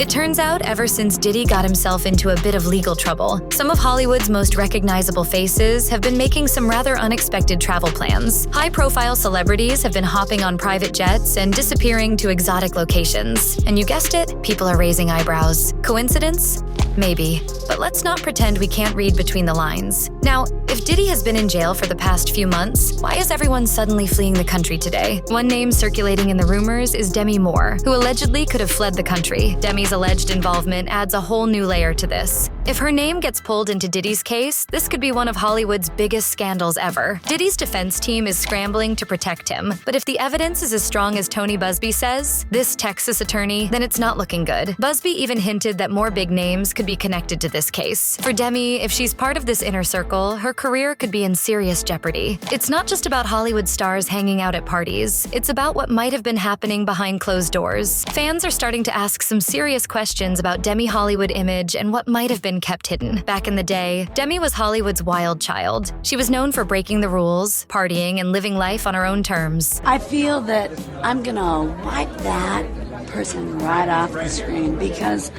It turns out, ever since Diddy got himself into a bit of legal trouble, some of Hollywood's most recognizable faces have been making some rather unexpected travel plans. High-profile celebrities have been hopping on private jets and disappearing to exotic locations. And you guessed it, people are raising eyebrows. Coincidence? Maybe. But let's not pretend we can't read between the lines. Now, if Diddy has been in jail for the past few months, why is everyone suddenly fleeing the country today? One name circulating in the rumors is Demi Moore, who allegedly could have fled the country. Demi's alleged involvement adds a whole new layer to this. If her name gets pulled into Diddy's case, this could be one of Hollywood's biggest scandals ever. Diddy's defense team is scrambling to protect him, but if the evidence is as strong as Tony Busby says, this Texas attorney, then it's not looking good. Busby even hinted that more big names could be connected to this case. For Demi, if she's part of this inner circle, her career could be in serious jeopardy. It's not just about Hollywood stars hanging out at parties, it's about what might have been happening behind closed doors. Fans are starting to ask some serious questions about Demi Hollywood image and what might have been kept hidden. Back in the day, Demi was Hollywood's wild child. She was known for breaking the rules, partying, and living life on her own terms. I feel that I'm gonna wipe that person right off the screen because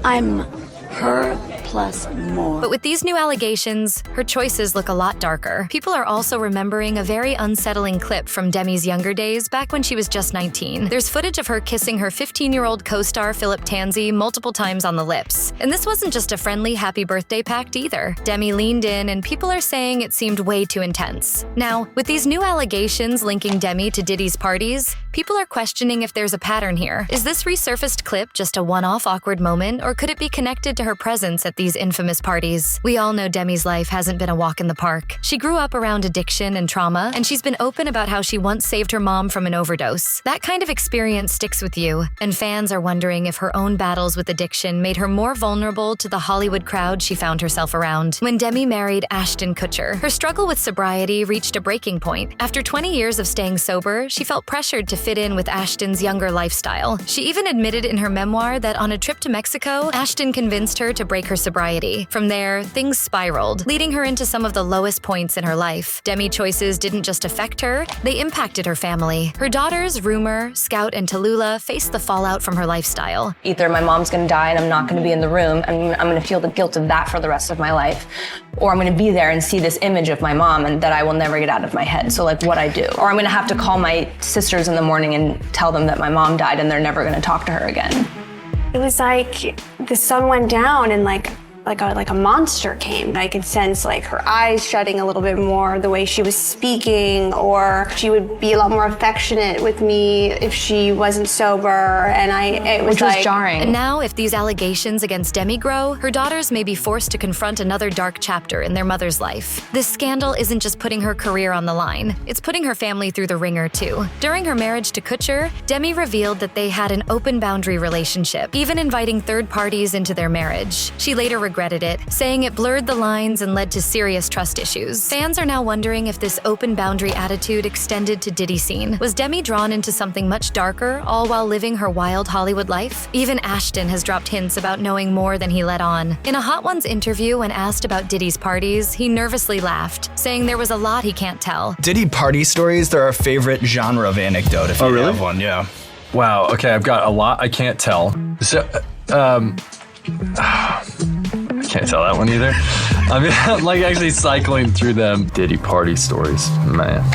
I'm her plus more. But with these new allegations, her choices look a lot darker. People are also remembering a very unsettling clip from Demi's younger days back when she was just 19. There's footage of her kissing her 15-year-old co-star Philip Tansey multiple times on the lips. And this wasn't just a friendly happy birthday pact either. Demi leaned in and people are saying it seemed way too intense. Now, with these new allegations linking Demi to Diddy's parties, people are questioning if there's a pattern here. Is this resurfaced clip just a one-off awkward moment, or could it be connected to her presence at these infamous parties? We all know Demi's life hasn't been a walk in the park. She grew up around addiction and trauma, and she's been open about how she once saved her mom from an overdose. That kind of experience sticks with you, and fans are wondering if her own battles with addiction made her more vulnerable to the Hollywood crowd she found herself around. When Demi married Ashton Kutcher, her struggle with sobriety reached a breaking point. After 20 years of staying sober, she felt pressured to fit in with Ashton's younger lifestyle. She even admitted in her memoir that on a trip to Mexico, Ashton convinced her to break her sobriety. From there, things spiraled, leading her into some of the lowest points in her life. Demi choices didn't just affect her, they impacted her family. Her daughters, Rumor, Scout, and Tallulah, faced the fallout from her lifestyle. Either my mom's gonna die and I'm not gonna be in the room, and I'm gonna feel the guilt of that for the rest of my life, or I'm gonna be there and see this image of my mom and that I will never get out of my head, so like what I do. Or I'm gonna have to call my sisters in the morning and tell them that my mom died and they're never gonna talk to her again. It was like the sun went down and like a monster came. I could sense like her eyes shutting a little bit more, the way she was speaking, or she would be a lot more affectionate with me if she wasn't sober, and it was Which was jarring. And now, if these allegations against Demi grow, her daughters may be forced to confront another dark chapter in their mother's life. This scandal isn't just putting her career on the line, it's putting her family through the ringer too. During her marriage to Kutcher, Demi revealed that they had an open boundary relationship, even inviting third parties into their marriage. She later regretted it, saying it blurred the lines and led to serious trust issues. Fans are now wondering if this open boundary attitude extended to Diddy's scene. Was Demi drawn into something much darker, all while living her wild Hollywood life? Even Ashton has dropped hints about knowing more than he let on. In a Hot Ones interview, when asked about Diddy's parties, he nervously laughed, saying there was a lot he can't tell. Diddy party stories, they're our favorite genre of anecdote, if you have one, yeah. Wow, okay, I've got a lot I can't tell. So, I can't tell that one either. I mean, I'm like actually cycling through them. Diddy party stories, man.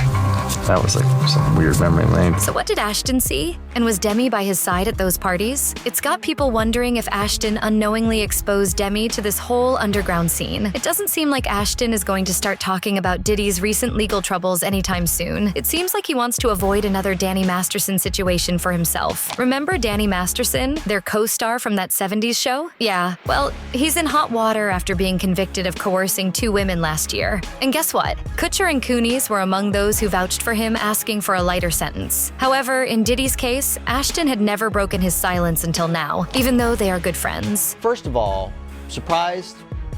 That was like some weird memory lane. So what did Ashton see? And was Demi by his side at those parties? It's got people wondering if Ashton unknowingly exposed Demi to this whole underground scene. It doesn't seem like Ashton is going to start talking about Diddy's recent legal troubles anytime soon. It seems like he wants to avoid another Danny Masterson situation for himself. Remember Danny Masterson, their co-star from that 70s show? Yeah, well, he's in hot water after being convicted of coercing 2 women last year. And guess what? Kutcher and Coonies were among those who vouched for him, asking for a lighter sentence. However, in Diddy's case, Ashton had never broken his silence until now, even though they are good friends. First of all, surprised?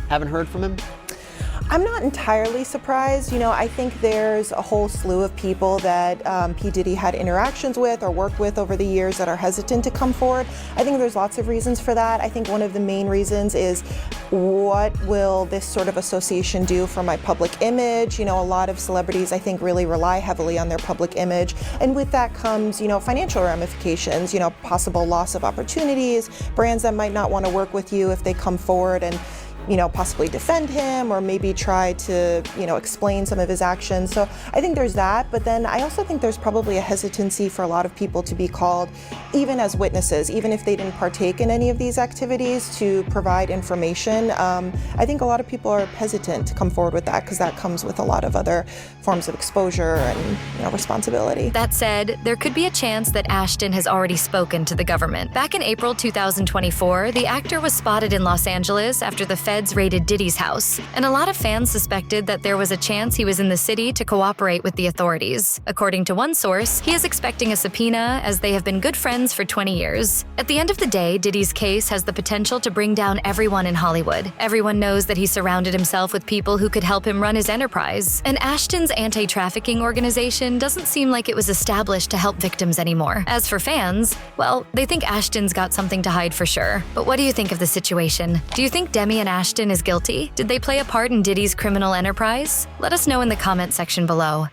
Haven't heard from him? I'm not entirely surprised. I think there's a whole slew of people that P. Diddy had interactions with or worked with over the years that are hesitant to come forward. I think there's lots of reasons for that. I think one of the main reasons is, what will this sort of association do for my public image? A lot of celebrities, I think, really rely heavily on their public image. And with that comes, financial ramifications, possible loss of opportunities, brands that might not want to work with you if they come forward and possibly defend him or maybe try to, explain some of his actions. So I think there's that, but then I also think there's probably a hesitancy for a lot of people to be called, even as witnesses, even if they didn't partake in any of these activities, to provide information. I think a lot of people are hesitant to come forward with that because that comes with a lot of other forms of exposure and, responsibility. That said, there could be a chance that Ashton has already spoken to the government. Back in April 2024, the actor was spotted in Los Angeles after the feds raided Diddy's house, and a lot of fans suspected that there was a chance he was in the city to cooperate with the authorities. According to one source, he is expecting a subpoena as they have been good friends for 20 years. At the end of the day, Diddy's case has the potential to bring down everyone in Hollywood. Everyone knows that he surrounded himself with people who could help him run his enterprise, and Ashton's anti-trafficking organization doesn't seem like it was established to help victims anymore. As for fans, well, they think Ashton's got something to hide for sure. But what do you think of the situation? Do you think Demi and Ashton is guilty? Did they play a part in Diddy's criminal enterprise? Let us know in the comment section below.